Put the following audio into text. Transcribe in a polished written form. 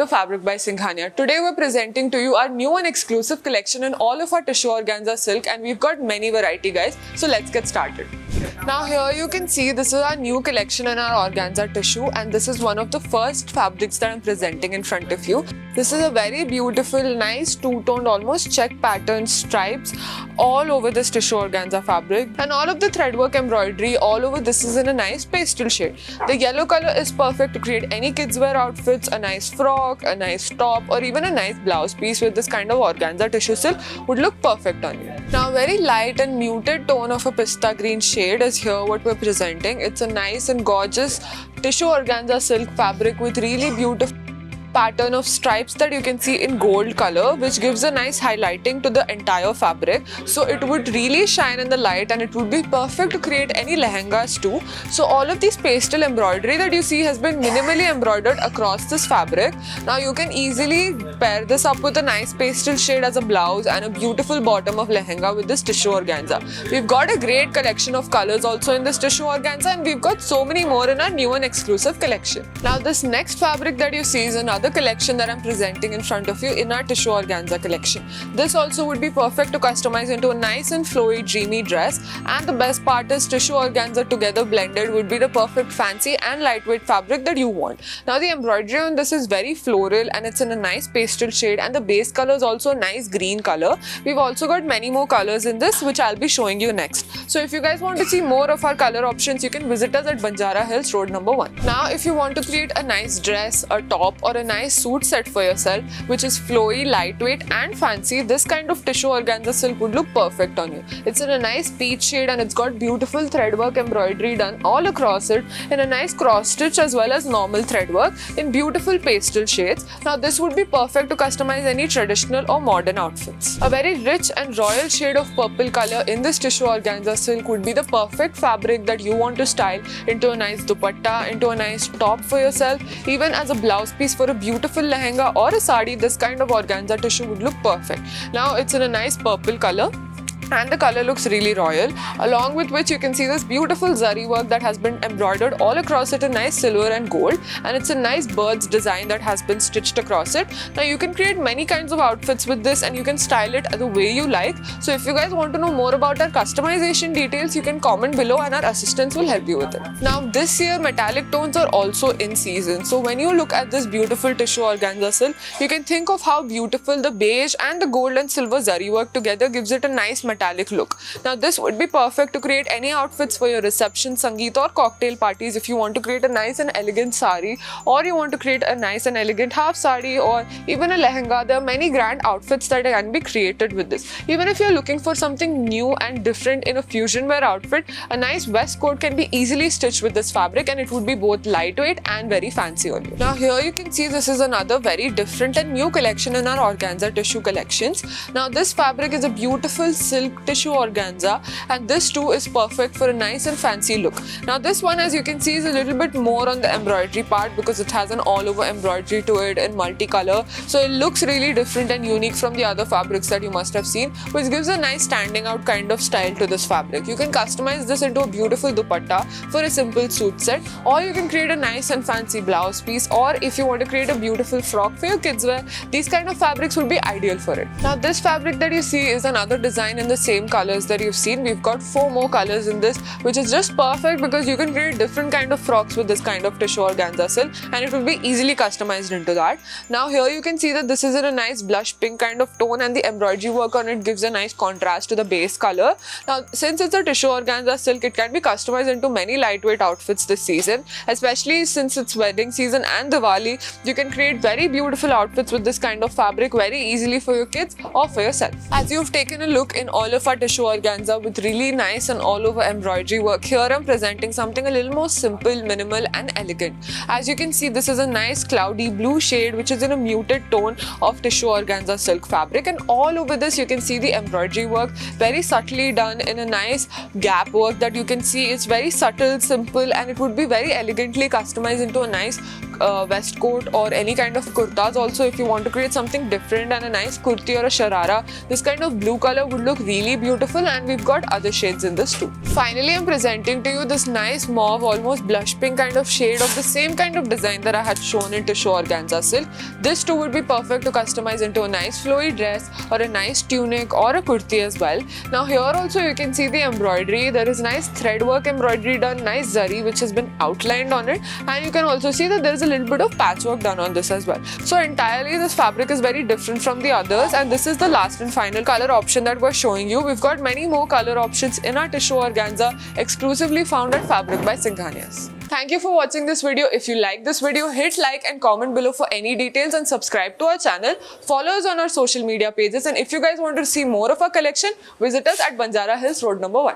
Fabric by Singhania. Today we're presenting to you our new and exclusive collection in all of our tissue organza silk, and we've got many variety, guys. So let's get started. Now here you can see this is our new collection in our organza tissue, and this is one of the first fabrics that I'm presenting in front of you. This is a very beautiful, nice two-toned, almost check pattern stripes all over this tissue organza fabric, and all of the threadwork embroidery all over this is in a nice pastel shade. The yellow color is perfect to create any kids wear outfits, a nice frock, a nice top, or even a nice blouse piece with this kind of organza tissue silk would look perfect on you. Now very light and muted tone of a pista green shade is here what we're presenting. It's a nice and gorgeous tissue organza silk fabric with really beautiful pattern of stripes that you can see in gold color, which gives a nice highlighting to the entire fabric. So it would really shine in the light, and it would be perfect to create any lehengas too. So all of these pastel embroidery that you see has been minimally embroidered across this fabric. Now you can easily pair this up with a nice pastel shade as a blouse and a beautiful bottom of lehenga with this tissue organza. We've got a great collection of colors also in this tissue organza, and we've got so many more in our new and exclusive collection. Now this next fabric that you see is another collection that I'm presenting in front of you in our tissue organza collection. This also would be perfect to customize into a nice and flowy dreamy dress, and the best part is tissue organza together blended would be the perfect fancy and lightweight fabric that you want. Now the embroidery on this is very floral, and it's in a nice pastel shade, and the base color is also a nice green color. We've also got many more colors in this, which I'll be showing you next. So if you guys want to see more of our color options, you can visit us at Banjara Hills Road number 1. Now if you want to create a nice dress, a top, or a nice suit set for yourself, which is flowy, lightweight and fancy, this kind of tissue organza silk would look perfect on you. It's in a nice peach shade, and it's got beautiful threadwork embroidery done all across it in a nice cross stitch as well as normal threadwork in beautiful pastel shades. Now this would be perfect to customize any traditional or modern outfits. A very rich and royal shade of purple color in this tissue organza silk would be the perfect fabric that you want to style into a nice dupatta, into a nice top for yourself, even as a blouse piece for a beautiful lehenga or a sari. This kind of organza tissue would look perfect. Now it's in a nice purple color, and the color looks really royal, along with which you can see this beautiful zari work that has been embroidered all across it in nice silver and gold, and it's a nice bird's design that has been stitched across it. Now you can create many kinds of outfits with this, and you can style it the way you like. So if you guys want to know more about our customization details, you can comment below and our assistants will help you with it. Now this year metallic tones are also in season, so when you look at this beautiful tissue organza silk, you can think of how beautiful the beige and the gold and silver zari work together gives it a nice metallic look. Now this would be perfect to create any outfits for your reception, sangeet or cocktail parties. If you want to create a nice and elegant sari, or you want to create a nice and elegant half sari, or even a lehenga, there are many grand outfits that can be created with this. Even if you're looking for something new and different in a fusion wear outfit, a nice vest coat can be easily stitched with this fabric, and it would be both lightweight and very fancy on you. Now here you can see this is another very different and new collection in our organza tissue collections. Now this fabric is a beautiful silk tissue organza, and this too is perfect for a nice and fancy look. Now this one, as you can see, is a little bit more on the embroidery part because it has an all over embroidery to it in multicolor, so it looks really different and unique from the other fabrics that you must have seen, which gives a nice standing out kind of style to this fabric. You can customize this into a beautiful dupatta for a simple suit set, or you can create a nice and fancy blouse piece, or if you want to create a beautiful frock for your kids wear, these kind of fabrics would be ideal for it. Now this fabric that you see is another design in the same colors that you've seen. We've got 4 more colors in this, which is just perfect because you can create different kind of frocks with this kind of tissue organza silk, and it will be easily customized into that. Now here you can see that this is in a nice blush pink kind of tone, and the embroidery work on it gives a nice contrast to the base color. Now since it's a tissue organza silk, it can be customized into many lightweight outfits this season, especially since it's wedding season and Diwali. You can create very beautiful outfits with this kind of fabric very easily for your kids or for yourself. As you've taken a look in all of our tissue organza with really nice and all over embroidery work, here I'm presenting something a little more simple, minimal and elegant. As you can see, this is a nice cloudy blue shade which is in a muted tone of tissue organza silk fabric, and all over this you can see the embroidery work very subtly done in a nice gap work that you can see. It's very subtle, simple, and it would be very elegantly customized into a nice vest coat or any kind of kurtas also. If you want to create something different and a nice kurti or a sharara, this kind of blue color would look really beautiful, and we've got other shades in this too. Finally, I'm presenting to you this nice mauve, almost blush pink kind of shade of the same kind of design that I had shown in tissue organza silk. This too would be perfect to customize into a nice flowy dress or a nice tunic or a kurti as well. Now here also you can see the embroidery. There is nice thread work embroidery done, nice zari which has been outlined on it, and you can also see that there is a little bit of patchwork done on this as well. So entirely this fabric is very different from the others, and this is the last and final color option that we're showing you. We've got many more color options in our tissue organza, exclusively found at Fabric by Singhanias. Thank you for watching this video. If you like this video, hit like and comment below for any details, and subscribe to our channel. Follow us on our social media pages, and if you guys want to see more of our collection, visit us at Banjara Hills Road number 1.